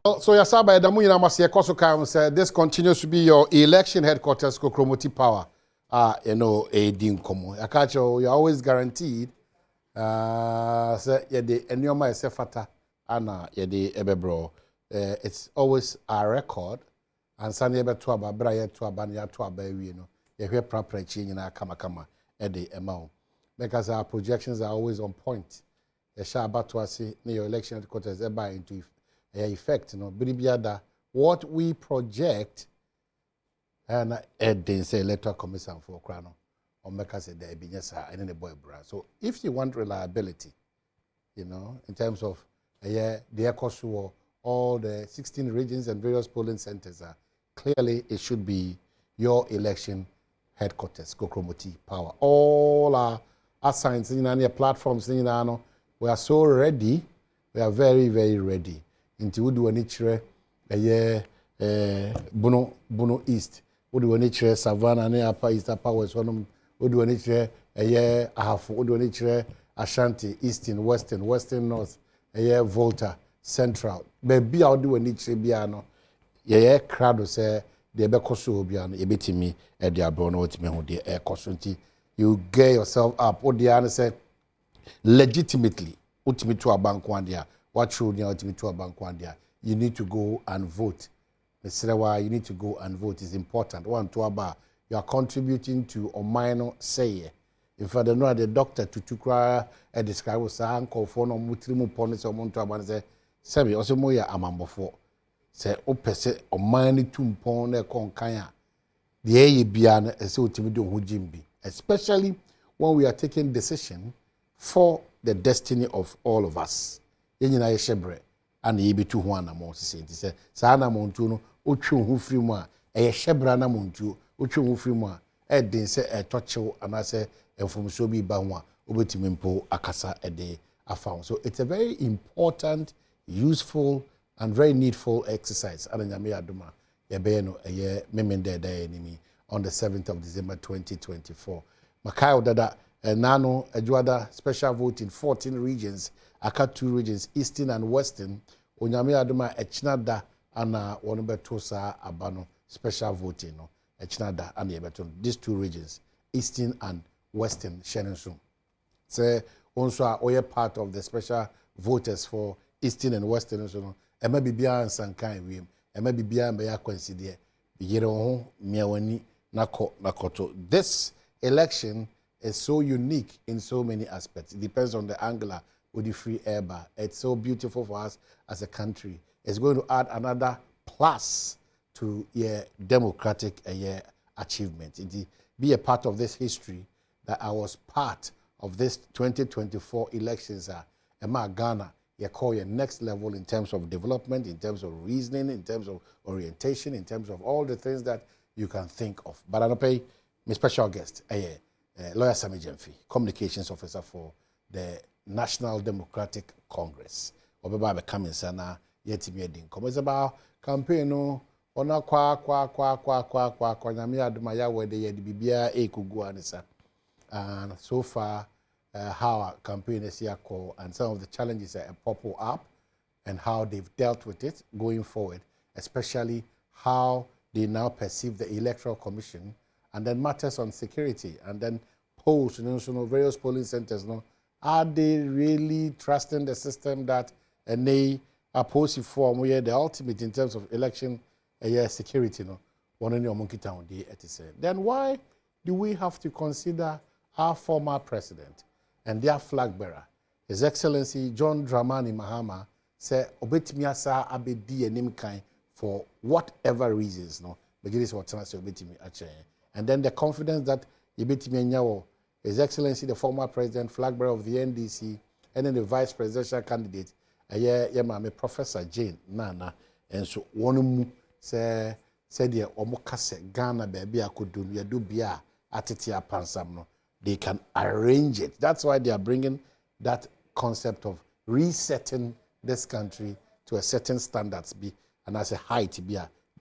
So Yasaba Edamu Yinamasi Ekosuka said this continues to be your election headquarters Kokromoti power. A dinkomo. Yakacho, you're always guaranteed. Say yede enyoma esefata ana yede ebebro. It's always a record. And Sunday to aba braye to aba ya to aba wi no. Ye hwe prapra chi nyina kama ede emao. Because our projections are always on point. The Shabbat to us your election headquarters by into effect, what we project and then say electoral commission for crown or make us a day and the boy bra. So if you want reliability, in terms of the ECOSUO, all the 16 regions and various polling centers clearly it should be your election headquarters, Kokromoti power. All our signs in any platforms, we are so ready, we are very, very ready. Into would do nature Bono East, would do nature Savannah near Upper East Upper West one would do nature half would do nature Ashanti, Eastern, Western North, Volta, Central. Baby I'll do a nature biano. Crowd say the Becosu biano, a bit me at the Abrono with me who the air cosunti. You get yourself up, what the answer said legitimately, ultimate to a bank one day. What should you ultimate to a bank one day? You need to go and vote. Mr. You need to go and vote. It's important. One to about you are contributing to a minor say. If I don't know the doctor to tukra describe was uncle for no mutrimu ponis or monto about say, Sammy, also moya amambo for. Say, opese or mani tumpon con kaya. The air bian as ultimate who jimbi. Especially when we are taking decision for the destiny of all of us. Yenyina ye shebre and ye be too one among say sana montuno ochu hu free mu a ye shebra na montu ochu hu free mu a e den se e tochew anase enfomso bi ba ho a obetimi mpo akasa e de afa. So it's a very important, useful and very needful exercise ananyame adoma ye be no ye memende da enemy on the 7th of December 2024. Makai odada Nano Ejuada special vote in 14 regions, aka 2 regions, Eastern and Western. Onyame adoma echinada ana wonbetosa abano special voting no. Echinada and yebeton. These 2 regions, Eastern and Western Shenensu. Say also are part of the special voters for Eastern and Western so no. Ema bibia ansankan wiem. Ema bibia mbe ya consider. Yere ho miawani nakoto. This election is so unique in so many aspects. It depends on the angler with the free air bar. It's so beautiful for us as a country. It's going to add another plus to your democratic achievement. It be a part of this history that I was part of this 2024 elections. Emma Ghana, you call your next level in terms of development, in terms of reasoning, in terms of orientation, in terms of all the things that you can think of. But I don't pay my special guest, Lawyer Sammy Gyamfi, Communications Officer for the National Democratic Congress. Obeba be coming sana yetimi edin. It's about campaign no ona kwa nyame aduma ya wede ye bibia ekugu anisa. And so far how our campaign is here call and some of the challenges that pop up and how they've dealt with it going forward, especially how they now perceive the Electoral Commission. And then matters on security, and then polls, various polling centers. Are they really trusting the system that they are posing for? We are the ultimate in terms of election security. Then why do we have to consider our former president and their flag bearer, His Excellency John Dramani Mahama, say obetimiasa abedi enimkan for whatever reasons? And then the confidence that His Excellency, the former president, flag bearer of the NDC, and then the vice presidential candidate, Professor Jane Nana, and so one said, Ghana baby I could do bia atitia pansam. They can arrange it. That's why they are bringing that concept of resetting this country to a certain standards and as a height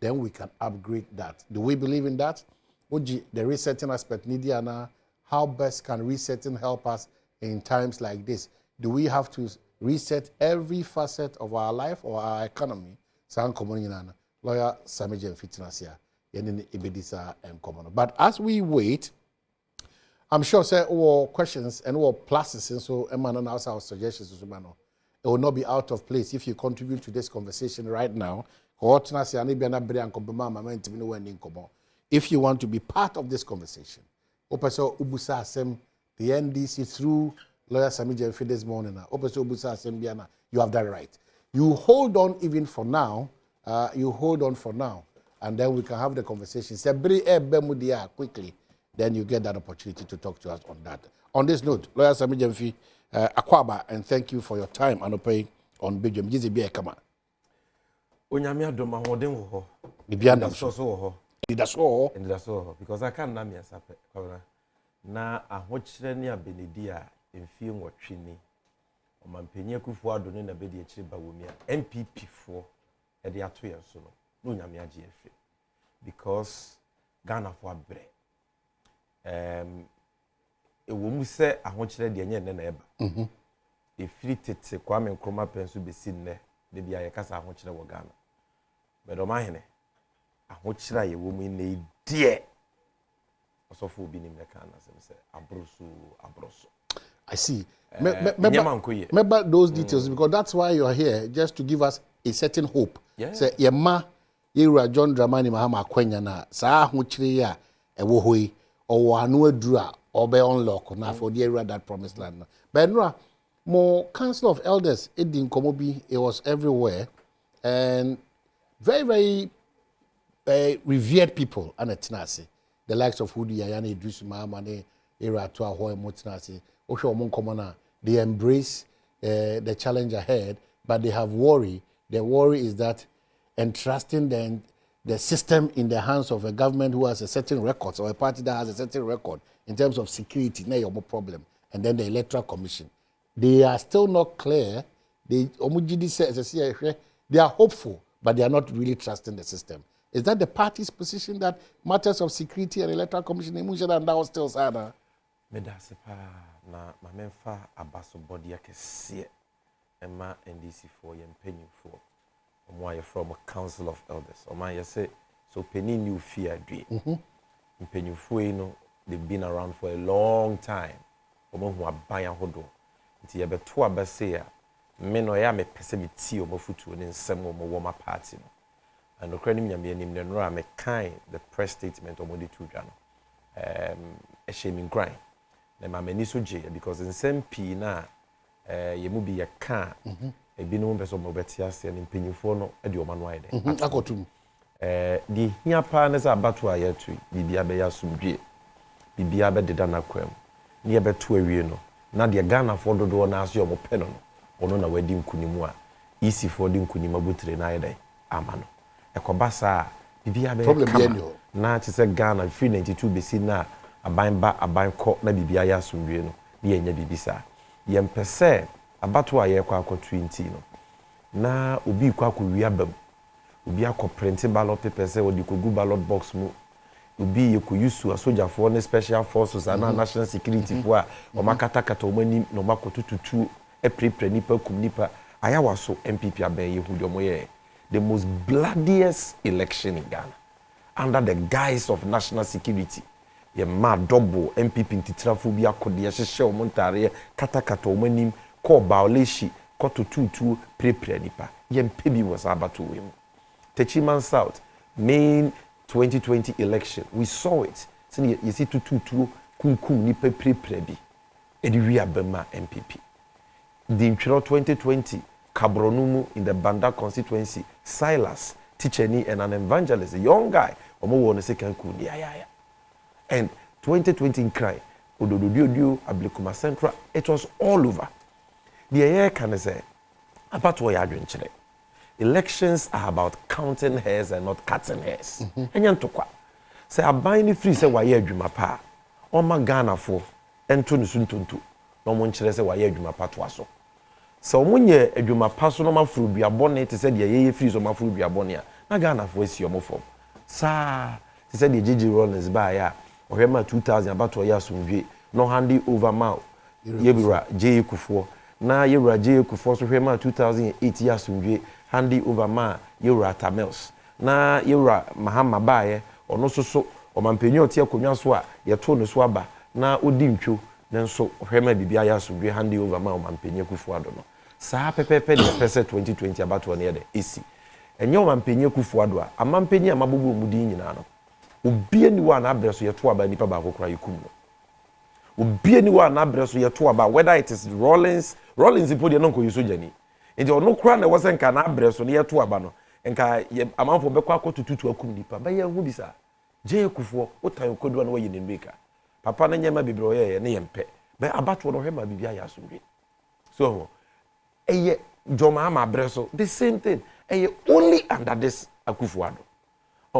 then we can upgrade that. Do we believe in that? The resetting aspect, Nidiana, how best can resetting help us in times like this? Do we have to reset every facet of our life or our economy San Common lawyer Sammy Gyamfi-Badwam Mpensenpensenmu Ibedisa and common. But as we wait, I'm sure say all questions and all pluses and so and also our suggestions to it will not be out of place if you contribute to this conversation right now. If you want to be part of this conversation, the NDC through lawyer Sammy Gyamfi this morning, you have that right. You hold on even for now. You hold on for now, and then we can have the conversation. Quickly, then you get that opportunity to talk to us on that. On this note, lawyer Sammy Gyamfi Akwaba, and thank you for your time and pay on Belgium. Jizi biya kama. Onyame adom ahoden wo ho. Bibia na so ho. Because I can't name yasape. Na ahokyere ne abenedi a emfie nwotwe ni. Omampenya kufu adone na bedi akire ba womia. MPP fo e de ato yen so no onyame age efe. Because Ghana fo abre. Ewo mu se ahokyere de enye ne na eba. Efiri tete Kwame Nkrumah penso besi nne de bia ye kasa ahokyere wo Ghana. Bedo mahene ahokyere ye wo mu ne die. Osofo obi ni meka na se abroso. I see. Remember those details because that's why you are here, just to give us a certain hope. Yeah. Say yema yira John Dramani Mahama akwanya na saa ahokyere ya ewo hoi or anu adura or be unlock na for the area that promised land. But no, more Council of Elders in Komobi, it was everywhere, and very revered people and Tinasi, the likes of Hudi Yayani Idris Mahama era to Ahoy Motinasi, Osho Monkomana. They embrace the challenge ahead, but they have worry. The worry is that entrusting the system in the hands of a government who has a certain record, or a party that has a certain record in terms of security, now your problem. And then the Electoral Commission. They are still not clear. They are hopeful, but they are not really trusting the system. Is that the party's position that matters of security and Electoral Commission and that was still sada? Na mamemfa abaso body akese ema NDC for yempenyu for omo from a Council of Elders omo say so penny new fear dwe mpenyu for they've been around for a long time omo hu aban ahodo nti ye beto abase ya me no ya me pese me ti omo futu ne nsem omo wo ma party no and okra nim nyame anim ne no me kind the press statement omo de tu dwa no a shaming grind na mamani so je because in same p na ye mu bi ye ka e bi no be so mo betia se ne mpenyufo no e de o manu ayde akotum di hia pa na za bato aye tu bibia be ya sumdwe bibia be deda na kwam ne ye beto awie no na de Ghana fo dodo na aso mo pe no ono na wadi nkunimu a isi fo di nkunima butire na ayde ama no ekobasa bibia be na ti se Ghana 392 besi na aban ko na bibia ya asomdwe no ne yenya bibisa yempese abato aye kwa akɔto nti no na obi kwa akɔwia bam obi akɔ print ballot paper say odi kogu ballot box mu obi yeko yusu asojafo ne special forces and national security fo a o makatakata o mani no makotututu prepare nipa kum nipa ayawa so MPP aban ye hu de moye the most bloodiest election in Ghana under the guise of national security. Ye ma double MPP ntitrafo bi akode ye hyehye o montare katakata o manim call violation koto tutu prepare nipa ye mpebi was abato we mu Techiman South main 2020 election we saw it say you see tutu kunkum nipa prepare bi edi wi abema MPP the 2020 Kabronumu in the Banda constituency Silas Ticheni and an evangelist a young guy omo wo no second ku ya and 2020 in cry odododio Ablekuma Central it was all over the year can say about what you are doing today. Elections are about counting hairs and not cutting hairs enyan tokwa say aban ni free say waye adwuma pa o ma Ghana fo ento no suntonto no mo nkyere say waye adwuma pa to aso so omunye adwuma pa so no ma furu biabone te say de ye free so ma furu biabone a na Ghana fo esi omo fom sa te say de Gigi Rollins ba ya ohema 2000 about ya asomdwe no handi over ma yebira J Kufuor na yewura je kufo so hwema 2008 years nwe handi over ma yewura Tamils na yewura Mahama baaye ono so omampanyi otie akonwa so a yeto no so aba na odi ntwo nanso hwema bibia years nwe handi over ma omampanyi kufo ado no saa pepepe de pese 2020 abato ne de esi enye omampanyi kufo ado a amampanyi amabobo omudi nyina no obie ni wa na abreso yeto aba nipa ba akokora yikum no obie ni wa na abreso yeto aba whether it is Rollins ipodi no nko yuso jani nti ono kura na wose nka na abreso ne yeto aba no nka amanfo bekọ akotututu akum nipa ba ye hu bisa je kufuo otan kodu na waye ne mbeka papa na nyema bibiro ye ne yempe ba abato no hwema bibia ya asomdwe so eye joma ama abreso the same thing eye only under this akufuado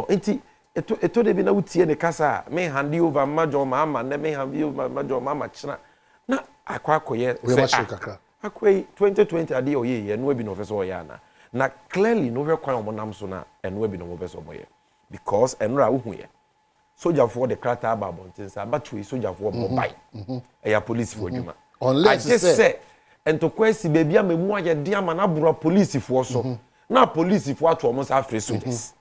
enti eto de bi na wutie ne kasa me handi over majo mama na me handi over majo mama china na akwakoye akwai 2020 ade oye no bi no feso oya na clearly no hwe kwan omonam so na eno bi no mo beso moye because enra wo huye soldier for the krata ababontensa batwe soldier for mobile eya police for djuma unless say ento kwesi bebia memu aye de ama na bro police for so na police for ato omo sa afre soldiers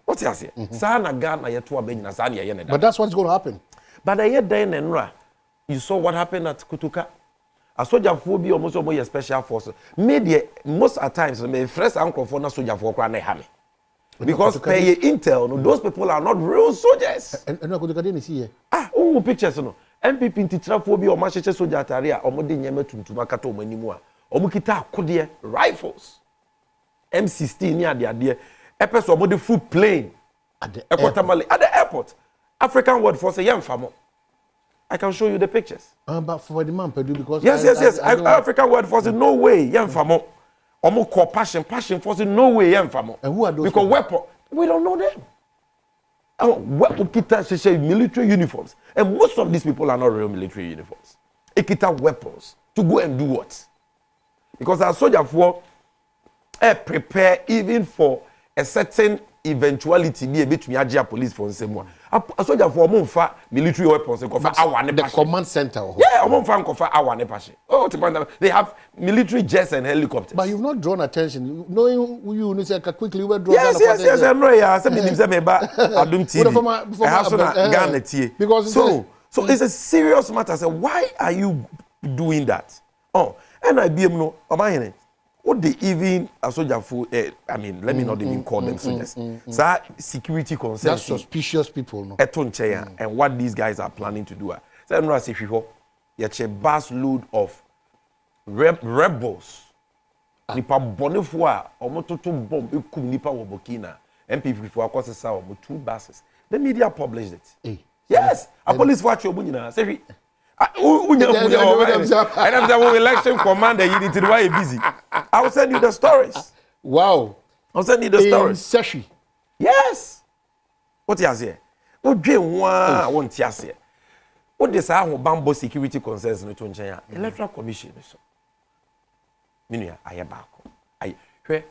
what you say sa na Ghana yeto abanyina sa na ye ne da but that's what's going to happen but aye den enra you saw what happened at Kutuka a soldier for be almost a special force media most at times me fresh uncle for na soldier for kwa na ha me because pay intel no those people are not real soldiers and Kutuka dey see here pictures no MPP ntitra for be o ma cheche soldier atare a omo de nyema tuntum akata o manimu a omo kita akode rifles M16 ni ade epeso omo de full plane at the airport African word for say yemfamo I can show you the pictures. But for the man, because yes. African word for say no way, yemfamo. Omo call passion for say no way, yemfamo. And who are those? Because weapon, we don't know them. Kita military uniforms, and most of these people are not real military uniforms. Ikita weapons to go and do what? Because our soldier for prepare even for a certain eventuality be a bit me agia police for same one. A soldier for monfa military weapons the command center. Yeah, monfa kofa awane pashe. Oh, they have military jets and helicopters. But you've not drawn attention. Knowing who you say quickly we draw. Yes. I know. Yeah, some of them say Adom TV. I have some Ghana TV. Because so it's a serious matter. So why are you doing that? Oh, and I be no. What they even a soldier for I mean, let me not even call them soldiers. So security concerns. That's suspicious people, no. And what these guys are planning to do. So I'm not saying you have a vast load of rebels. Nipa bonifo a omototo bomb ekum nipa wo Burkina. MPP for akose sa omo 2 buses. The media published it. Yes, a police watch you nyina. Say and I'm the election commander, you need to why busy. I will send you the stories. Wow. I'll send you the stories. Seshi. Yes. What you say? What do you want to say? What this are bamboo security concerns no to nchen electoral commission so. Minia aye back. I hwe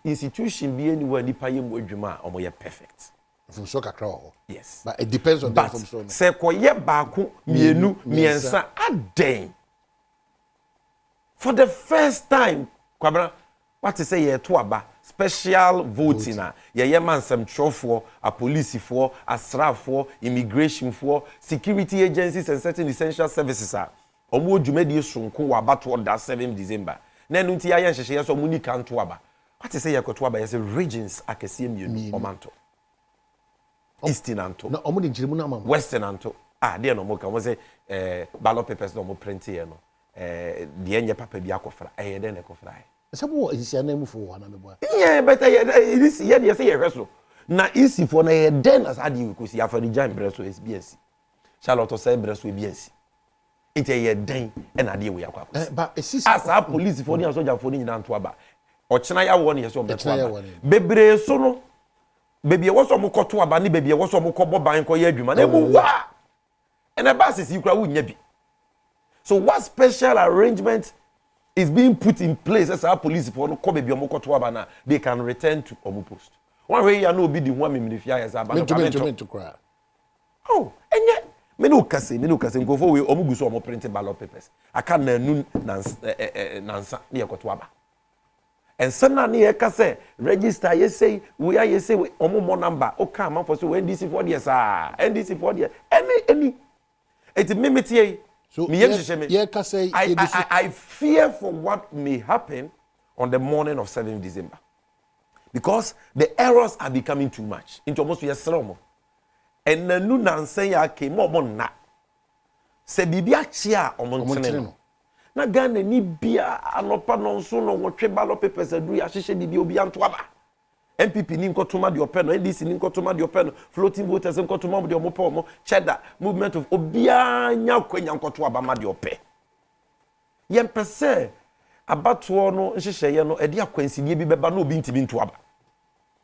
institution be anywhere nipa yem adwuma omo ye perfect. From so kakra. Yes. But it depends on them from so. Se koye baako mienu miensa aden. For the first time, Kwabra, what to say ye to aba special voting na ye man some for a police for a SRA for immigration for security agencies and certain essential services are omo dwumadi sonko wa bato that 7 December. Na enu nti aye nhehye so muni kan to aba. What to say ye to aba ye say regions akese mienu omanto. Eastern Anto. No, omo de njirimu na mama. Western Anto. There no more can we say ballot papers no more print here no. The enye papa bi akofra. Den ekofra. Sabo isi anemu for wana me boy. Yeah, but this here dey say ye so. Na isi for na ye den as adi we kosi afari jam breso SBS. Charlotte say breso SBS. It ye den and adi we akwa. But isi as a police for ni soldier for ni nyina nto aba. Ochena ya won ye so beto aba. Bebre so no baby e woso mo koto aba ni baby e woso mo kobo ban ko ye adwuma na mu wa and the basis you kra wunya bi. So what special arrangement is being put in place as our police for no ko baby mo koto aba na they can return to omo post one way ya no be the one me fia yes aba no to cry. Oh enye me no kase nkofo we omuguso omo print ballot papers aka na nu nansa ne yekoto aba ensana ne yekase register yesay we are yesay omo mo number o ka man for so NDC for there sa NDC for there any it mimitie so I fear for what may happen on the morning of 7th December because the errors are becoming too much into almost yesromo and nanu nansa ya ke mo na se bibia chia omontene no na Ghana ni bia anopa no nso no wotwe ballot papers adu ya hyehyɛ bibia obi anto aba MPP ni nkotoma de opɛ no NDC ni nkotoma de opɛ no floating voters nkotoma de omo pɔ omo cheddar movement of obia nya kwanya nkoto aba ma de opɛ yempese abatoɔ no nhyehyɛye no ɛde akwansidie bi bɛba na obi ntimi nto aba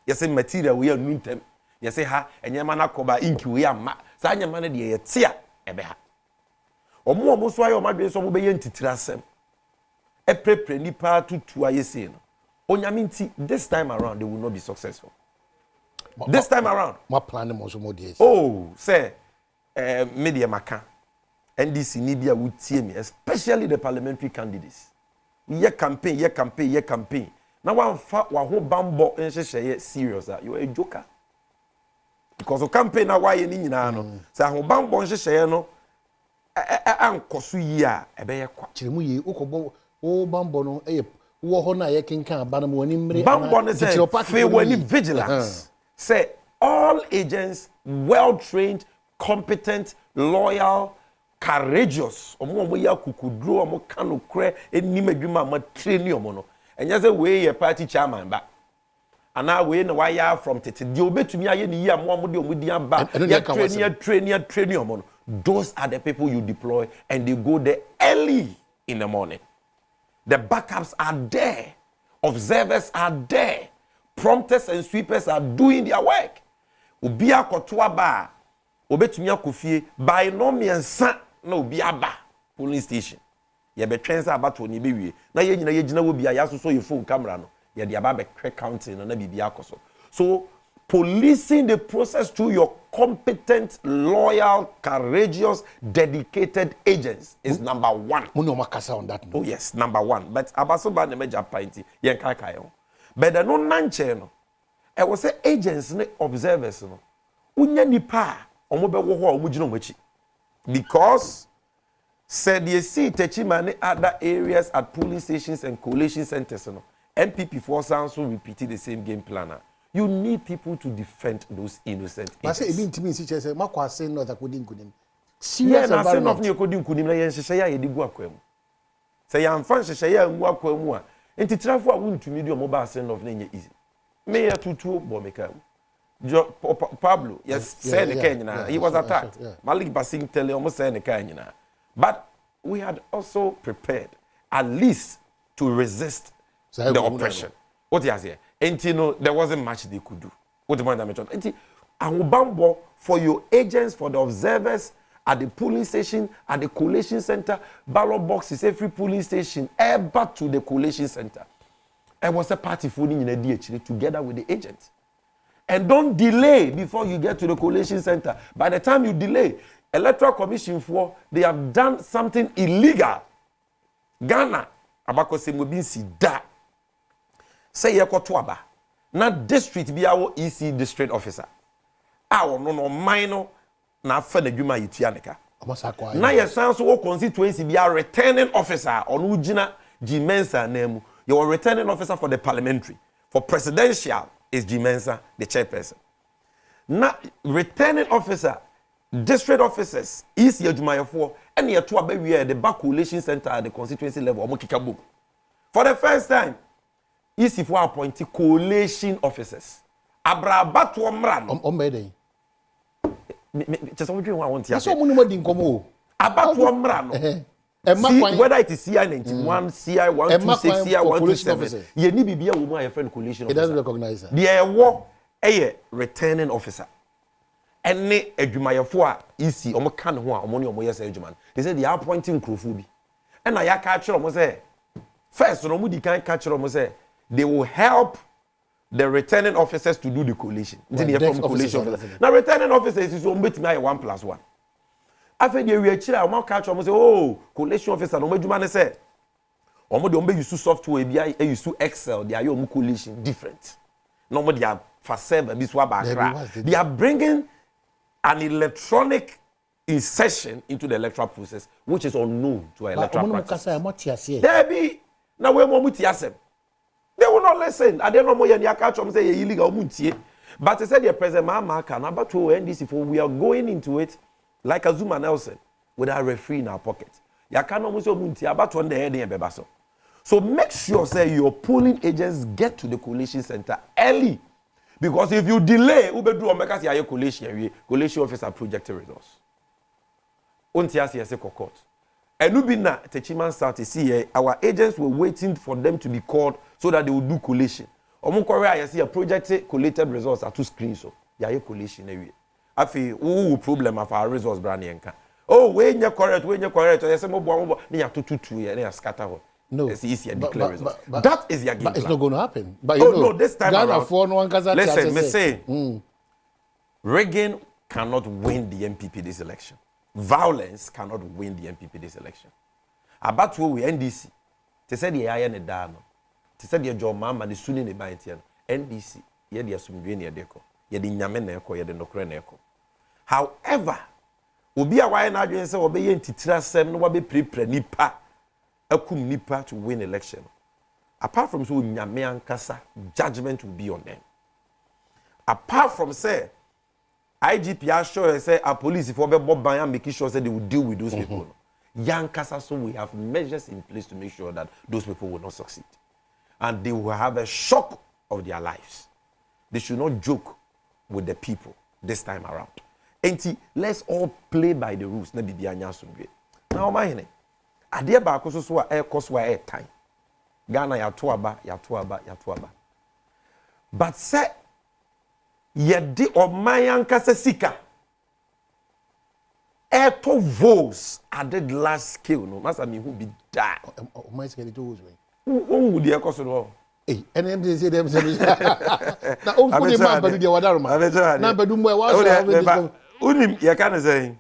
yɛsɛ material we anu ntem yɛsɛ ha enyema na koba inki we ama saa nyema no de yɛte a ɛbɛ ha omo so ayo madwe so mo be yentitira asem eprepre nipa tutu ayese no onyaminti this time around they will not be successful this time around my plan mo so mo dey oh say media maka NDC ni bia wutie me especially the parliamentary candidates ye campaign na wa ho bambo nhyehyeye serious you are a joker because of campaign na why ni nyina no say ho bambo nhyehyeye no ankoso yi a ebeye kwa kiremu yi ukobbo o bambo no wo ho na ye kenkan aba mo ani mre bambo ne say fe wani vigilance say all agents well trained competent loyal courageous omo ya kukudro omo kanokre enim adwuma ma train omo no enya say we ye party chairman ba ana we na wire from tete de obetumi aye ni yi amo de omudi aba ya train omo no. Those are the people you deploy and they go there early in the morning. The backups are there. Observers are there. Prompters and sweepers are doing their work. Ubia kotoa ba. Obetumi akofie by no means na ubia ba police station. Ye be twensa abato ni bewie. Na ye nyina ye gina wo bia ya so ye phone camera no. Ye de aba be counting na bibia akoso. So policing the process through your competent, loyal, courageous, dedicated agents is number one. On that note. Oh yes, number one. But abasoba ne meja painti yen kakayo. But the no nanche no. I was say agents ne observers no. Unya nipa omo be wo ho omo gino machi. Because said you see techima ne other areas at police stations and coalition centers no. MPP for sounds will repeat the same game planner. You need people to defend those innocent agents. I say it mean si say makwa say no that couldn't kunim. Serious about not near couldn't kunim na yen hyehyɛ ya edigu akwam. Say ya mfa hyehyɛ ya ngu akwam a enti trafo a won tumi do mobile send off na nya easy. Me ya tutu bo meka. Pablo yes said the Kenya he was attacked. Malik Basing tell almost said the Kenya. But we had also prepared at least to resist the oppression. What you say? And you know, there wasn't much they could do. What the point I mentioned? And Ahubambo for your agents, for the observers at the polling station, at the collation center, ballot boxes, every polling station, ever to the collation center. I was a party phoning in a DH together with the agents. And don't delay before you get to the collation center. By the time you delay, Electoral Commission they have done something illegal. Ghana, abako se mobinsi da. Say yekotoaba na district bi awo EC district officer awo no minor na afa na dwuma yitua neka na yesan so wo constituency bi a returning officer onu gina Jimensa nemu your returning officer for the parliamentary for presidential is Jimensa the chairperson na returning officer district officers EC adwumayefo ene yeto aba wi the back coalition center at the constituency level omo kikabo for the first time Easy for appointed coalition officers. Abrabato mrano. Ombede. Just what you want to say. So many din komo. Abato mrano. Whether it is CI91, CI126, CI127. Ye ni bibia wo mo friend coalition officer. It doesn't recognize that. The wo returning officer. Any adwumayefo a easy omo kan ho a omo ne omo yes adwuman. They say they are appointing crofo bi. And I ka kire omo say first no mu di kan ka kire omo say they will help the returning officers to do the coalition. Right, from coalition officers. Now returning officers is between 1+1. After the we chira o ma catch o say oh collation officer no madwuma ne say o mo de o be use software bi I use Excel they are your collation different. No mo they are for server bi so abakra. They are bringing an electronic insertion into the electoral process which is unknown to an electoral practice. There be na we mo muti asem. They will not listen. I don't know more than catch them say illegal muntie. But I said the president Mahama can about to NDC for we are going into it like a Zuma Nelson with our referee in our pocket. Ya can almost muntie about to the head in bebaso. So make sure say your polling agents get to the collation center early. Because if you delay, ube do omeka say your collation officer project results. Untia say court. Enubina Techiman South see our agents were waiting for them to be called so that they would do collation. Omo Korea you see a project collated results are two screens so. Ya collation every. Afi who problem of our results brand yenka. Oh when you correct you say mo bo na ya tututu ye na scatter ho. No. It's easier declare results. That is your game but it's not going to happen. But no, this time Ghana around. For no one listen, me say Reagan cannot win the MPP this election. Violence cannot win the MPP this election. About where we NDC, they said the iron and down. They said the John Mama, the Sunni in the Baintian. NDC, ye the Asumbian deco, ye the Yamen echo, ye the Nokren echo. However, Ubi a wine audience obeying Titra Sem, no be pre nipa, a cum nipa to win election. Apart from so, Yamean Kasa, judgment will be on them. Apart from say, IGP are sure say a police if we Bob Bayan making sure say they will deal with those people. Young Kasa, so we have measures in place to make sure that those people will not succeed. And they will have a shock of their lives. They should not joke with the people this time around. And let's all play by the rules. Now, my name, Adia Bakoso so air cost air time. Ghana yatuaba. But say yedi omayan kase sika eto votes added last scale no masa me who be die o my scale to votes who would the cost no eh and them say na o for the man badu the wadaroma na badu mo e wa so unim ye kan say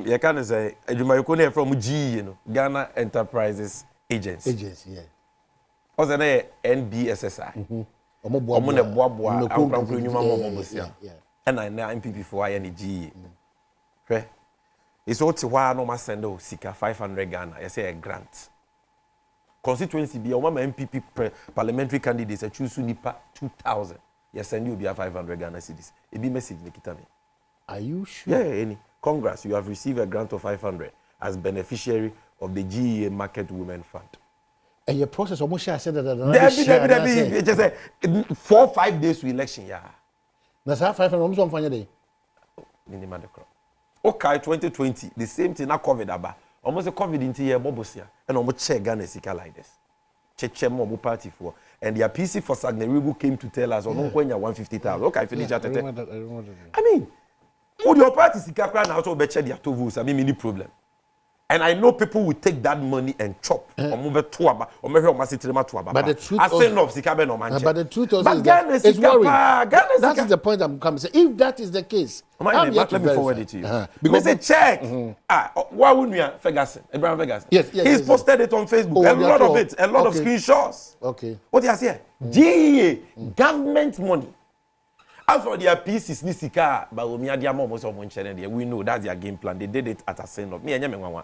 ye kan say adwuma yeko na from GE no Ghana Enterprises Agency yeah o say na NBSSI omo na boaboa ankwankwo nyuma mo bosia and na MPP for ya ni GE hwe is what wa no ma send o sika 500 Ghana you say a grant constituency be o ma MPP parliamentary candidates choose nipa 2000 you send you be 500 Ghana cedis e be message nikita me are you sure any congrats you have received a grant of 500 as beneficiary of the GE Market Women Fund. And your process almost share said that there just say 4-5 days to election yeah. That's how 500 almost on fanya day. Minimum the crop. Okay, 2020 the same thing na COVID aba. Almost a COVID into here bobosia and almost check Ghana sika like this. Check mo party for and their PC for Sagneribu came to tell us on kwenya 150,000. Okay, finish that. I mean, would your party sika kra na also be check their two votes. I mean any problem. And I know people will take that money and chop. But the truth also is that it's worrying. That is the point I'm coming to say. If that is the case, let me forward it to you. Because they check. Why wouldn't we Ferguson? Abraham Ferguson. Yes. He's posted it on Facebook. A lot of it. A lot of screenshots. Okay. What do you say? GEA, government money. As for their pieces, Nisika, but we know that's their game plan. They did it at a send of me and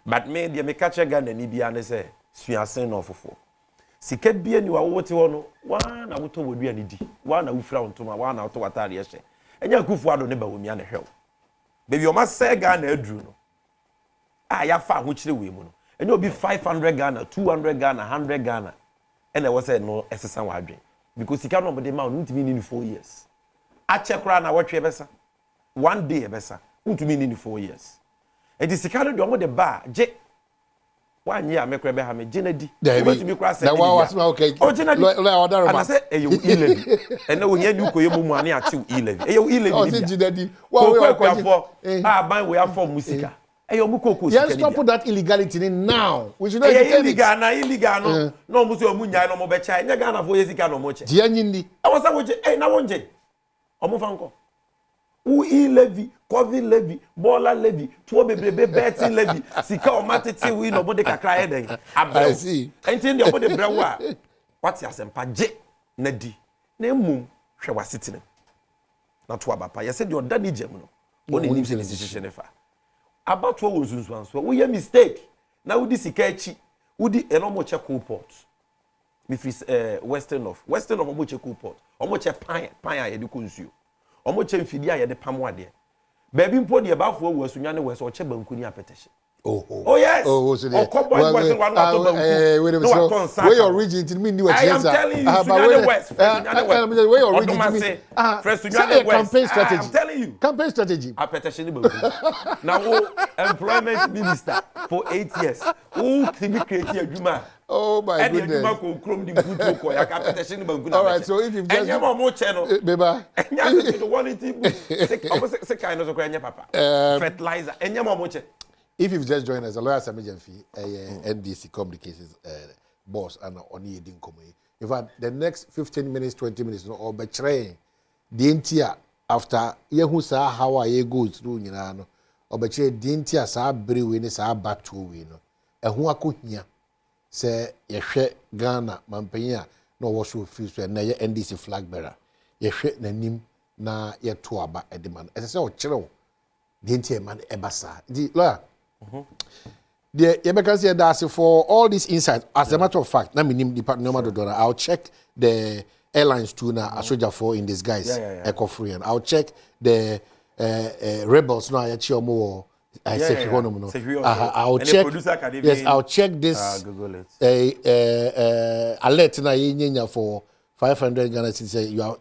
but me, they catch a gun and Ibia and say, Swear send off for. Siket be any what you want, one I would would be any D, one I will frown to my one out to Atari. And you go for the neighbor with me and help. Baby, you must say Ghana, Drew. I have found which the women. And you'll be 500 Ghana, 200 Ghana, 100 Ghana. And I was saying, no, SSN were dream. Because he can't the amount to mean in 4 years. I check around, I watch your better. 1 day, better. To mean in 4 years. And the second do the bar, J. 1 year, make Rebbe Hamid, Jenedy. That was okay. Oh, Jenedy. And I said, you 11. And now we do Koyo money at 211. You 11. What we are for? Buy we are for musica. Yes, stop put that illegality in now. We should not illegal. No, Musio Munya, no more becha. You Ghana for Yesica no moche. Gianini. I was saying, hey, now one J. Omufanko. Ui levy, COVID levy, Bola levy, two baby betting levy, Sika or Matiti, we no body can cry. I see. And then the body brewa. What's your sempaje? Nedi. Nemu, she was sitting. Not to Abapa. You said your daddy Gemuno. Only lives in institution. About what was once. We a mistake. Now, we this Ikechi, we did a normal check port. If Western of Omoche port, Omoche Pine, you could sue. Omoche Fidia, the Pamwade. Baby, put the above was Sunyana West or Chebankunia petition. Oh, yes. Oh, so wait a minute. Where your origin to me knew what I am telling you, Sunyana West. Where your origin to me. Campaign strategy. I'm telling you. Campaign strategy. A petition. Now, employment minister for 8 years. Who can be creating a Juma? Oh my goodness. All right, so if you've just... Fertilizer. If you've just joined us, a lawyer Sammy Gyamfi, NDC communications boss, and Oni Edin Komoy. In fact, the next 15 minutes, 20 minutes, or betraying the entire after Yehu sa how I go through, you know, or betray the entire sa brewe, sa batu, you know, and who I could hear say, Yeshe Ghana, Mampenya, no was so free, so na NDC flag bearer. Yeshe Nanim na Yatuaba at the man. As I say, Chilo, the entire man Ebasa. The lawyer. The Yebeka said that for all these insights, as a matter of fact, I'll check the airlines too now, a soldier for in disguise, Eco Free, and I'll check the rebels now. I'll check. Yes, I'll check this. Google it. Alert na for 500 Ghana cedis. You are.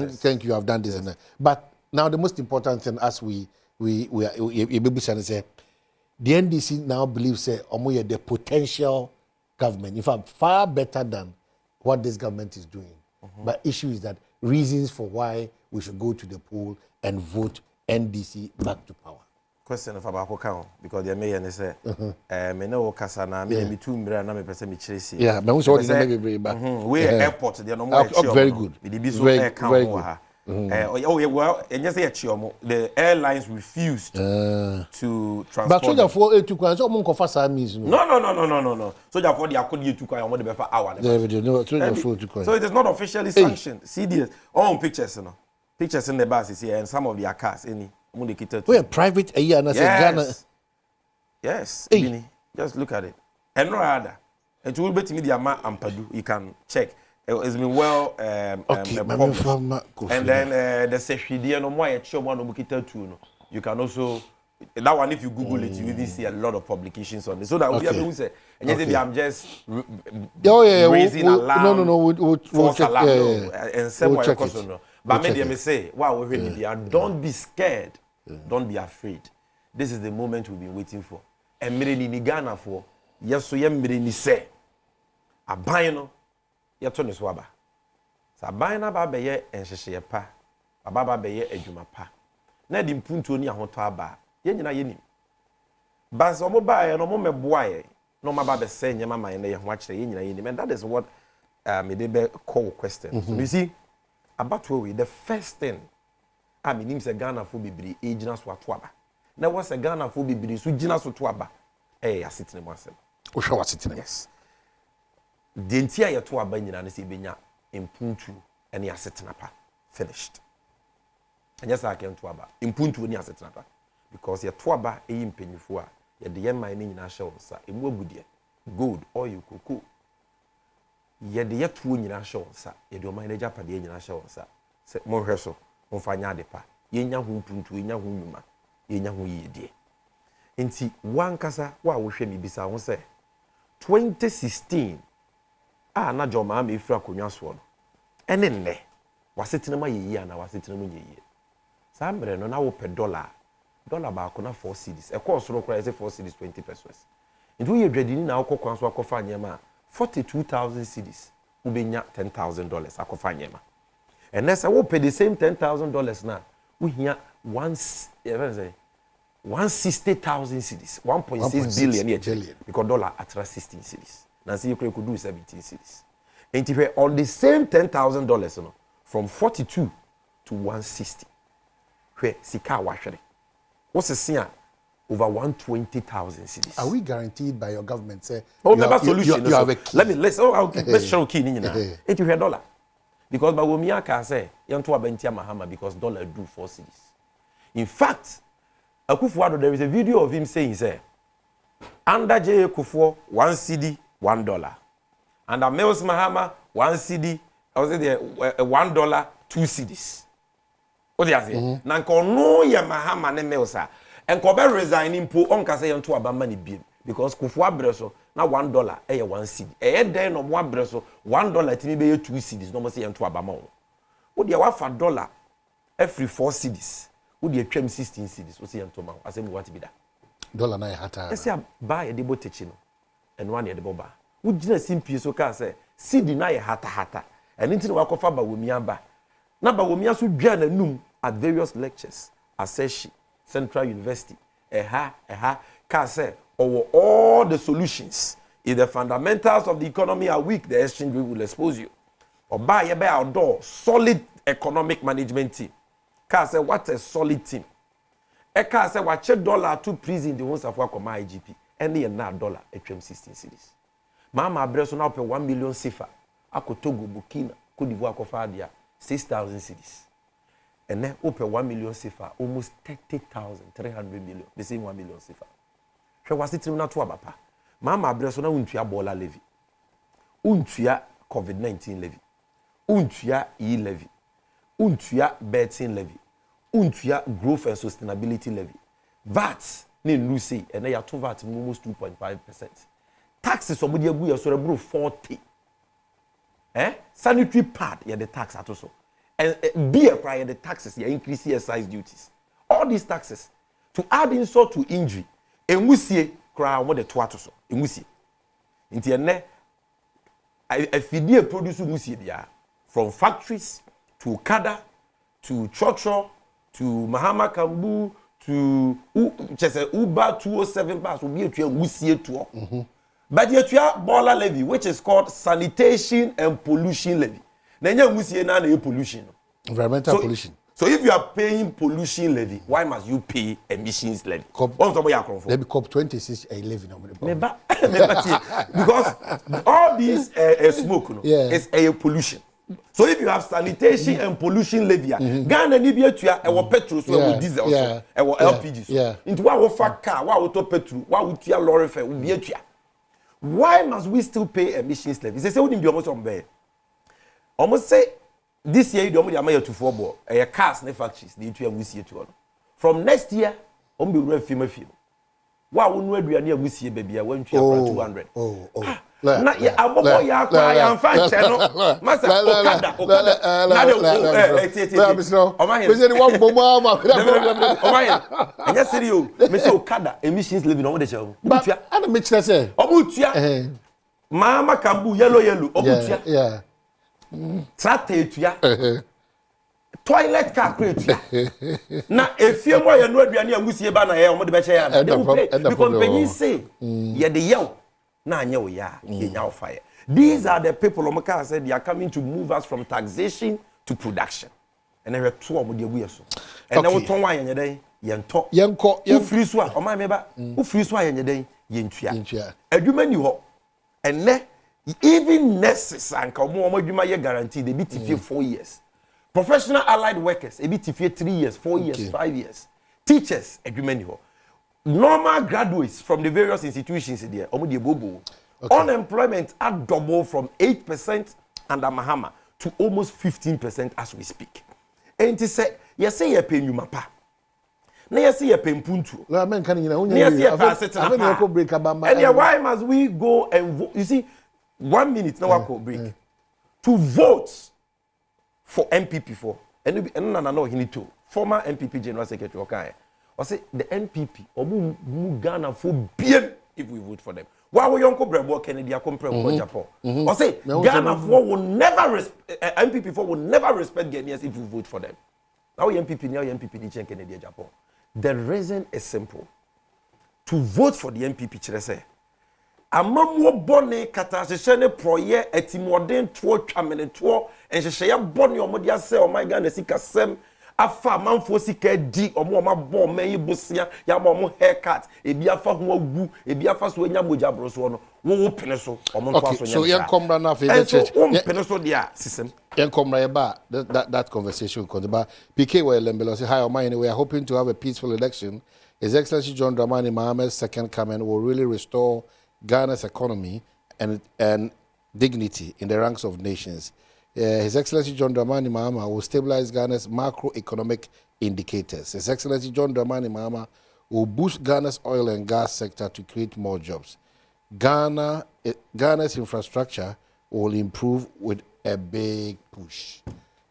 Thank you. Have done this and that. But now the most important thing, as we say. The NDC now believes the potential government. In fact, far better than what this government is doing. But issue is that reasons for why we should go to the poll and vote NDC back to power. Question of Abako because the mayor say, me no kasana, me two mbra na me pese me chiresi. Yeah, but we saw we airport, they are no more. Very good. Very good. The airlines refused to transport. But soldier for it took so mon kofa sa means no. Soldier for the akodi took I want the befa hour. So it is not officially sanctioned. CDS on pictures no. Pictures in the bus is here and some of their cars any we private and Ghana. Yes. Just look at it. And no other. And to will bet me the amount ampadu you can check. It's been well and then the Seshidi no more you can also that one if you Google it you even see a lot of publications on this. So that we have say and I'm just raising alarm. No, we'll check and some but maybe me say wow don't be scared, don't be afraid. This is the moment we've been waiting for. And ni Ghana for yes so ni say abano yato ne so aba sa ban na ba beye enhyehye pa aba beye adwuma pa na di mpuntuo ni ahoto aba ye nyina ye nim bas omo ba ye no mo meboa ye no ma ba be se nyema man na ye ho akire ye nyina ye nim, and that is what me dey be call question. So you see about we the first thing I mean say Ghana fo bibiri e gina so ato aba na was a Ghana fo bibiri so gina so to aba asetene mo asem o hwa asetene. Yes. Dentia ya to aba nyina ne se benya impuntu ene asetena pa finished. And yes I can to aba impuntu ene asetena pa because ya to aba impanyifo a ya de yema ne nyina hye wonsa emu agudie gold oil cocoa ya de yeto nyina hye wonsa ya de o man na japade nyina hye wonsa se mo hwe so mo fa nya de pa yenya ho impuntu yenya ho nyuma yenya ho yedie enti wankasa wa wo hwe mi bisa ho se 2016 na joma ma efira konwa so no ene nne wasetena ma yeyi ana wasetena mu yeyi sa mbre no na wo pe dollar ba ko na 4 cedis e ko soro kra say 4 cedis 20 pesos ndu ye dwadini na akokwan so akofa nyema 42,000 cedis ubenya $10,000 akofa nyema and say wo pay the same $10,000 na we here 160,000 cedis 1.6 billion because dollar atra 16 cedis. Nancy you could do 17 cities. And if on the same $10,000 from 42 to 160. hwe sika wahwere wo sese over 120,000 cedis. Are we guaranteed by your government say solution you have a key? let's show key ni nyina it you dollar because ba womi aka say yento abantia Mahama because dollar do 4 cedis. In fact Akufo-Addo, there is a video of him saying say under J Akufo 1 cedi $1, under Mills Mahama 1 cedi I was there $1 2 cedis. What do you say? Na nko no ye Mahama ne Mills a enko be resigning po onka say yento abama ni bi because Akufo-Addo so na $1 eye 1 cedi den no mo abre so $1 timi be 2 cedis no mo say yento abama wo wo de wa fa dollar every 4 cedis wo de atwam 16 cedis wo say yento ma asem what be that dollar na hata ese ba ye de botechi no eno ane de boba wo gina simpie so ka say cedi na ye hata eno nti na wakofa ba womia ba na ba womia so dwa na num at various lectures Aseshi Central University ka say all the solutions if the fundamentals of the economy are weak the exchange rate will expose you oba ye be outdoor solid economic management team ka say what a solid team ka say what dollar to prison the ones of akoma IGP any na dollar atwam 16 cedis mama abreso na pe 1 million sifa akotogo Burkina Cote d'Ivoire akofa dia 6,000 cedis and then open 1 million sifa almost 30,300 million the same 1 million sifa hwe wasitrim na to abapa mama abreso na untua bola levy untua covid-19 levy untua levy untua betting levy untua growth and sustainability levy VAT ne nu say and ya to VAT almost 2.5%. Taxes omudi agu ya so rebro 40. Sanitary pad ya the tax atoso. And beer prior the taxes ya increase excise duties. All these taxes to add insult to injury. Enwusie kra mo de to atoso. Enwusie. Nti ene afidie produce enwusie bia from factories to Kada to Chocho to Mahama Kambu to Uber 207 bus will be a wusie to. But yet you have Bola levy, which is called sanitation and pollution levy. Then you wusie na pollution. Environmental pollution. So if you are paying pollution levy, why must you pay emissions levy? Let me cop 26 a levy because all these smoke is a pollution. So if you have sanitation and pollution levy, Ghana ni bia tua e wo petrol so e wo diesel so e wo LPG so. Into wa wo fa car, wa wo to petrol, wa wo tua lorry fare, wo bia tua. Why must we still pay emissions levy? Say we nim bi almost on be. Almost say this year you dey amaya to for bo. E cars ne factories dey tua wusie to. From next year, on be run film. Wa wo nu aduane agusie ba bia wan tua 200. Na ya abobo ya kwa ya mfa che no masa okada na de we one bomo ma omaye enya serio me say okada emissions living on the show obutua ana me kire say obutua mama kambu yellow obutua tractor etua toilet car etua na efie mo ye no aduane agusie ba na ye omo de be che ya because penyin say ye de yew na anya oya yenya ofire. These are the people Omaka said they are coming to move us from taxation to production. And they were two of the yeso. And now ton wa yenye den yento. Yenko u free so o ma meba u free so yenye den yentua. Adwuma ni ho. And ne even nurses anka omo adwuma ye guarantee they be tifie 4 years. Professional allied workers e be tifie 3 years, 4 years, 5 years. Teachers adwuma ni ho. Normal graduates from the various institutions there, unemployment had doubled from 8% under Mahama to almost 15% as we speak. And to say, you say you pay Numapa. Now you say you pay Puntu. And why must we go and vote? You see, 1 minute now I go break. To vote for MPP for, and no, he need to. Former MPP General Secretary Okaya. I say the NPP omu Ghana for bien if we vote for them. Why we yonko brebo Kennedy akompre ko Japan. I say Ghana for will never MPP for will never respect Ghanaians if we vote for them. Now MPP now MPP ni chen Kennedy Japan. The reason is simple. To vote for the MPP chere say amamwo bone katahye ne proye etimoden to twamene to enhyehyɛ bone omode ase o my Ghana sika sem afa manfo sika di omo ma bom man yibosia ya ma omo haircut ebi afa ho agu ebi afa so anya moja broso no wo pene so omo to aso nya so yen komra na fe church pene so dia system yen komra ba that conversation because ba PK we lembelo say hi Omani, we are hoping to have a peaceful election. His Excellency John Dramani Mahama's second coming will really restore Ghana's economy and dignity in the ranks of nations. His Excellency John Dramani Mahama will stabilize Ghana's macroeconomic indicators. His Excellency John Dramani Mahama will boost Ghana's oil and gas sector to create more jobs. Ghana's infrastructure will improve with a big push.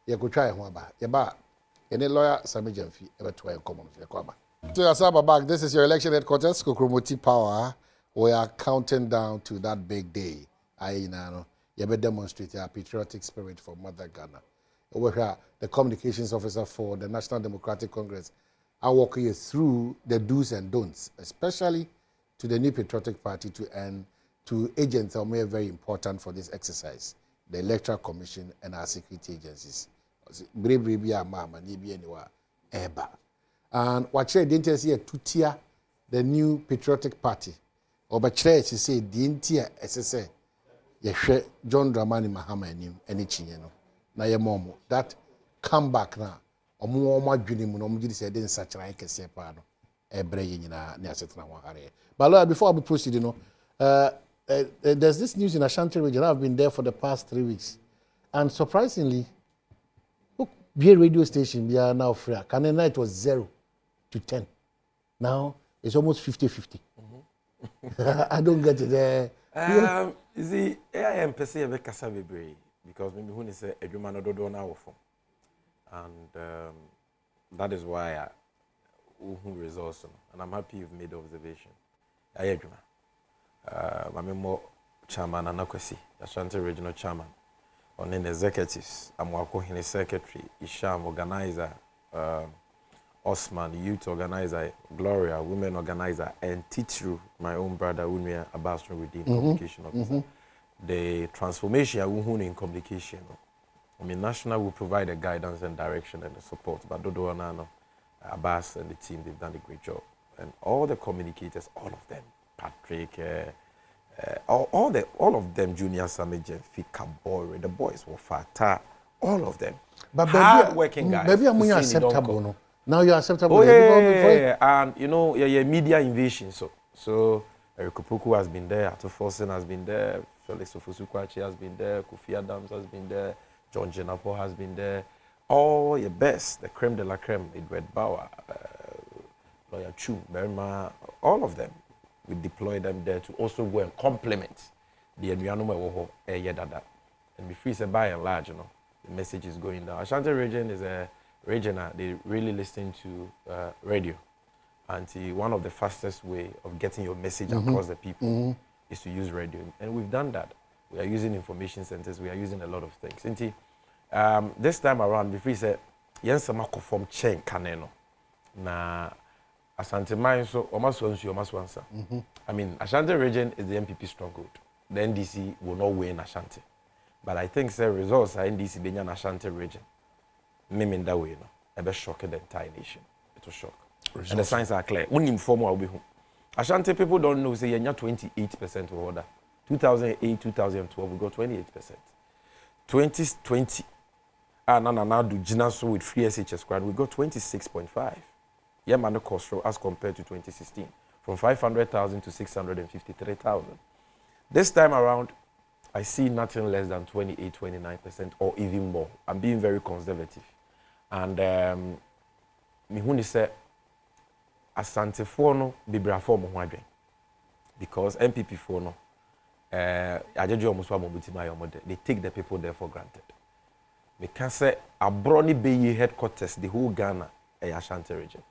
You could try one ba. Yaba, any lawyer Sammy Gyamfi-Badwam. So Asaba back. This is your election headquarters, Kokromoti Power. We are counting down to that big day. You be demonstrating our patriotic spirit for Mother Ghana. Over here, the communications officer for the National Democratic Congress, I walk you through the do's and don'ts, especially to the new patriotic party to agents that are very important for this exercise, the Electoral Commission and our security agencies. And what you didn't see to tier the new patriotic party, or but to say the entire SSA. Yehwe John Dramani Mahama enim eni chinye no na ye momo that comeback na omo adwene mu no omo gidi say den sachran kese pa no ebre ye nyina ne asetena ho hare. But Lord, before we proceed, you know, there's this news in Asante region. I've been there for the past 3 weeks, and surprisingly, be a radio station we are now free. Canada it was 0 to 10. Now it's almost 50-50. I don't get it there. You see, I am per se a kasa bebre because maybe when say a human no do na wofo, and that is why I results, and I'm happy you've made the observation. I agree. I'm more chairman and Akwesi, Asante regional chairman, on the executives. I'm working in secretary, Isham organizer, Osman youth organizer, Gloria women organizer, and Titru, my own brother, Unmia Abbas within communication officer. The transformation in communication. I mean, national will provide the guidance and direction and the support, but Dodo Anano, Abbas and the team, they've done a great job. And all the communicators, all of them, Patrick, all of them, Junior Sammy Gyamfi-Badwam, the boys were fat, all of them. But hard-working guys. Maybe I'm acceptable, no? Now you're acceptable. Oh, yeah. And you know, media invasion. So Eric Opoku has been there, Ato Forsen has been there, Felix Ofosu-Kwakye has been there, Kofi Adams has been there, John Jenapo has been there. All your best, the creme de la creme, Edward Bauer, Lawyer Chu, Berma, all of them. We deploy them there to also go and complement the environment. And be free, say by and large, you know, the message is going down. Asante region is a region they really listen to radio, and one of the fastest way of getting your message across the people is to use radio, and we've done that. We are using information centers, we are using a lot of things. This time around, before you say, yes, some from chain caneno na Asante mine so almost answer. I mean, Asante region is the MPP stronghold. The NDC will not win Asante, but I think the results are NDC being an Asante region. Meaning that way, it will shock the entire nation. It will shock. Results. And the signs are clear. When you inform will be home. Ashanti people don't know, say, you're 28% of order. 2008, 2012, we got 28%. 2020, now do Jinaso with free SHS squad, we got 26.5. Yeah, man, the cost as compared to 2016, from 500,000 to 653,000. This time around, I see nothing less than 28, 29%, or even more. I'm being very conservative. And me when say Asante for no bibra for mo hwadwen because MPP for no ajeju omo so amobuti my omo they take the people there for granted. Me can say abroni be headquarters the whole Ghana Ashanti region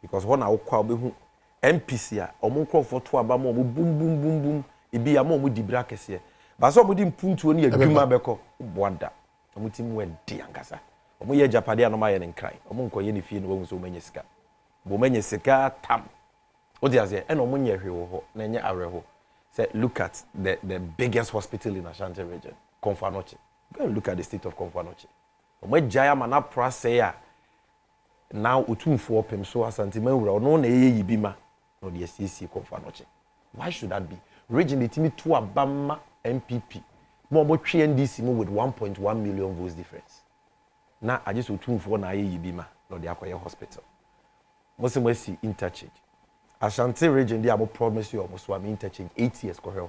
because when I kwa obehu MPC a omo nkrofo to aba mo boom ebi ya mo dibra kese ba so mo di mpuntu oni adwuma beko boada omo tim we di angasa omo ye japade anoma ye nkran omo nkoye ne fie no wahu so manya sika bo manya sika tam odi azie e no omo nye hwe wo ho na nye areho say look at the biggest hospital in Ashanti region Komfanoche. Go and look at the state of Komfanoche omo jaya mana pra say a now otumfo pem so Asante mawura ono na eyi bima no de CC kofa no che. Why should that be? Region itimi to abama MPP. Mo twe NDC mo with 1.1 million votes difference. Na aje otumfo na eyi bima no de akoye hospital. Mo se mo si interchange. Asante region dey abo promise you almost am interchange 8 years ko hwe.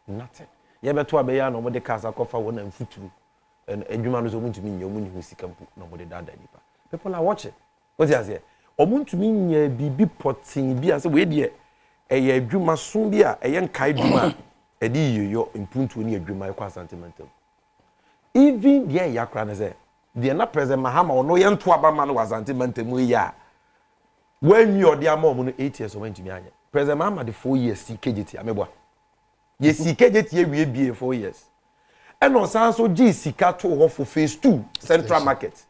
Nothing. Ye beto abeya no mo de kasa kofa wona mfuturu. Edwuma no so muntumi nya omu ni hu sikampu no mo de dada nipa. People are watching. What you say? Omuntumi nya bibi potin bi ase we de eye adwuma so bi a eye nkai dwuma e di yoyo impuntu ni adwuma e kwa sentimental. Even there yakra na say the na president Mahama ono ye nto abama no wa sentimental mu ya. When you dey am no 8 years o wantumi anya. President Mahama the 4 years CKGT amebwa. Ye CKGT e wie bie 4 years. And on so G sika to ho for phase 2 central market.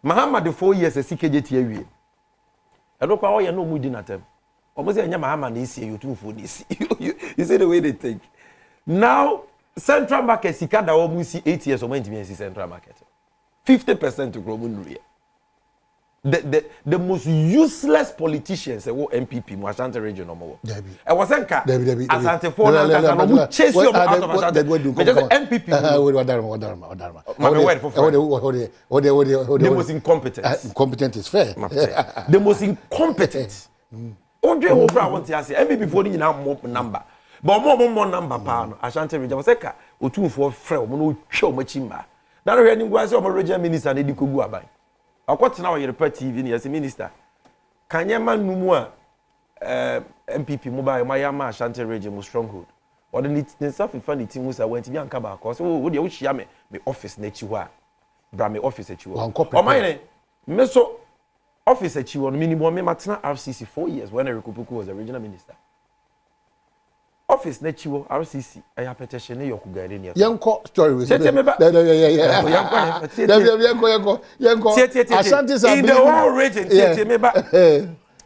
Mahama the 4 years CKGT awie. E do kwa o ye no mu di na tem. Omo say enya Mahama na isi you too for this. You see the way they think. Now central market sika da o mu si 8 years o man ntimi si central market. 50% to grow mu the most useless politicians wo MPP mu Asante region omo. E was enka Asante for na no mu chase you out of Asante. Because MPP the most incompetent. Incompetent is fair. The most incompetent. Odwe wo bra want to say MPP for ni na mo number. But more number pa no Asante region was enka otumfo frɛ omo no twa omo chimba. Na no hwɛ ni ngwa se omo region minister na di kogu aban. Akwatena wa Yerepa TV ni as minister. Kanyema numu a MPP mobile mayama Asante region mu stronghold. Or the self infinity musa went bi anka ba ko so wo de wo hia me office na chi ho a bra me office achi ho. O mayene me so office achi ho no minimum me matena RCC 4 years when Erikupuku was the regional minister. Office na chi ho RCC I petition ne yokugare ne. Yanko story with. Yeah. Yanko. Asante in the whole region.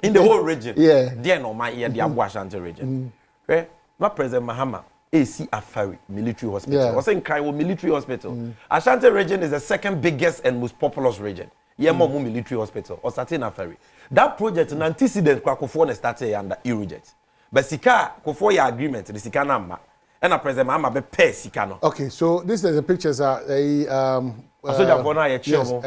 In the whole region. Yeah. There no my the Asante region. Right? My president Mahama AC Afari military hospital. Was in Kaiwo military hospital. Asante region is the second biggest and most populous region. Yemo military hospital or Satin Afari. That project an antecedent kwakofo na started under Eurojet. But sika kofo ya agreement the sika na ma and a president Mahama be pay sika no. Okay, so this is the pictures are soldier for na ye chimo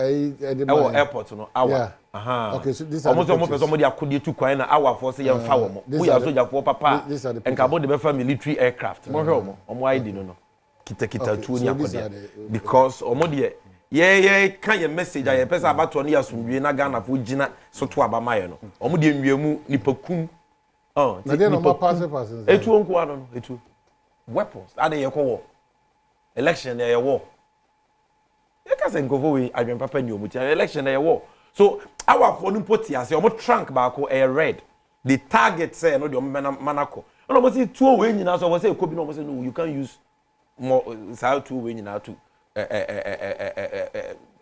airport no hour. Yeah. Okay, so this are almost somebody akodi tu kwan na hour for say yemfa wo mo. We are soldier for papa and kabo de be fa military aircraft. Mo hwe omo ID no kita tu ni akodi because omo de ye kan ye message a ye pesa abato no ya sumdwe na Ghana fo gina so to abamaye no. Omo de nwiemu nipakum na dey no ma pass. Etu onku ano no etu weapons ade ye ko war election ye war ye ka se nkofo we adwen papa ni omuti election ye war so our for no poti ase omo trunk ba ko red the target say no de manako no mo see two we nyina so we say ko bi no mo say no you can use more say two we nyina to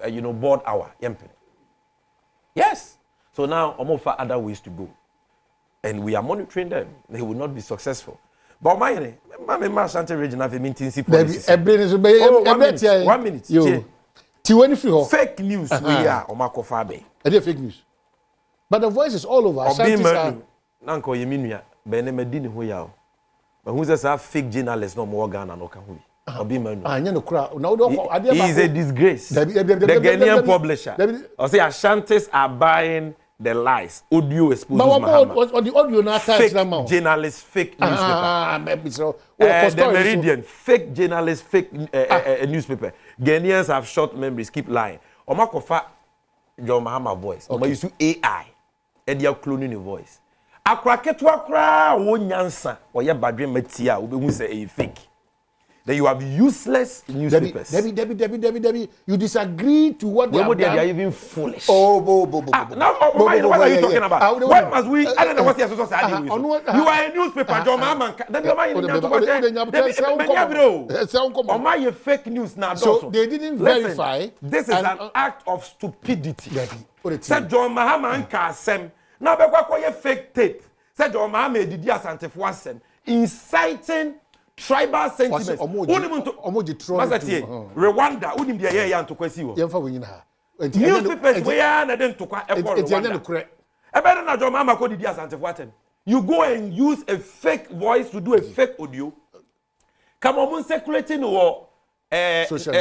you know board hour yempe. Yes, so now omo for other ways to go. And we are monitoring them. They will not be successful. But my Asante region have a maintenance policy. 1 minute. You. Fake news. We are Omako Fabe. Fake news. But the voice is all over. Asante Nanko Yeminia. Benemedini Huyao. But who's a fake journalist? No more Ghana no Kahui. He is a disgrace. The Ghanaian publisher. I say Ashantes are buying the lies, audio exposes Mahama. Or the audio not fake journalists, fake newspaper. The Meridian, fake journalists, fake newspaper. Ghanaians have short memories, keep lying. Omakofa, John Mahama voice. Oma use AI, and they are cloning the voice. Akraketwa kra wo nyansa, oye badwe metia, ube say a fake. Then you have useless newspapers. Debbie, you disagree to what they have done. They are even foolish. Now, what are you talking about? Why must we? I don't know what you're supposed to do. You are a newspaper, John Mahama. Then you're fake news now. So they didn't verify. This is an act of stupidity. Said John Mahama and Kasem. Now, be fake tape. Said John Mahama did Asante for Asem, inciting tribal sentiments. Rwanda, unim dia ye ya to kwesi wo. Yemfa wenyina ha. newspapers we are na den tokwa e call Rwanda e better na jo mama ko didi Asante Fuaten you go and use a fake voice to do a fake audio come on circulating or social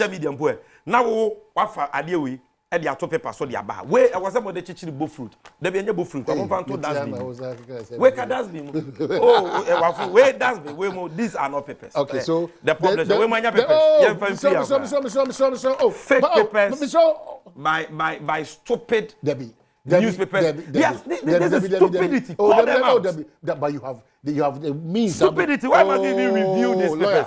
media mpo na wo wafa ade we e dey ato paper so dey aba we e was about the chichiri bo fruit dey be enye bo fruit come on to dustbin we ka dustbin oh e wafu we dustbin we mo these are not papers okay so the problem we manya papers yeah fancy oh fake papers by stupid newspapers yes this is stupidity call them out but you have the means stupidity why must you even review this papers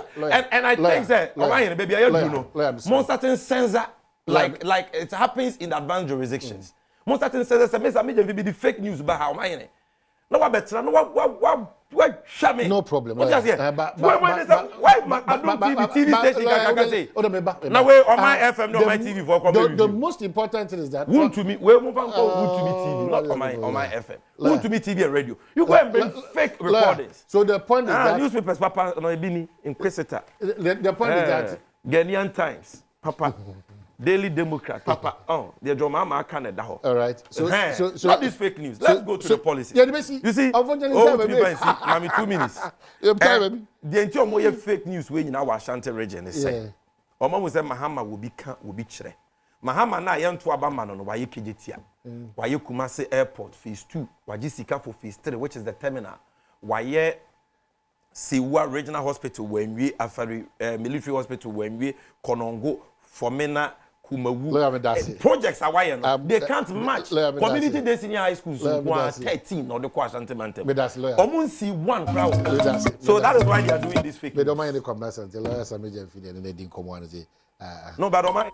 and I think that baby I don't know most certain censor like it happens in advanced jurisdictions. Most certain says Sammy Gyamfi the fake news about how am I? No what better no what shame. No problem. What just here? Why Adom TV station can say? Now we on my FM no my TV for come. The most important thing is that Woon to me we move on to Woon to me TV not on my FM. Woon to me TV and radio. You go and bring fake recordings. So the point is that newspapers papa no ebini inquisitor. The point is that Ghanaian Times papa Daily Democrat, Papa. Oh, the Mahama Canada. All right. So not this fake news. Let's go to the policy. Yeah, you see, I'm 2 minutes. The entire more fake news when in our Asante region is saying. Oma will say Mahama will be chere. Mahama na yan to Abama no why KJT. Why Kumasi Airport phase 2, why Jessica for phase 3, which is the terminal. Why Siwa Regional Hospital when we Afari military hospital when we Konongo Fomena Kumawu projects are why they can't match community day senior high schools 13 or the Asante Almost see one crowd. So that is why they are doing this fake. They don't mind the commerce until Sammy Gyamfi and they didn't come on and say no, but don't mind.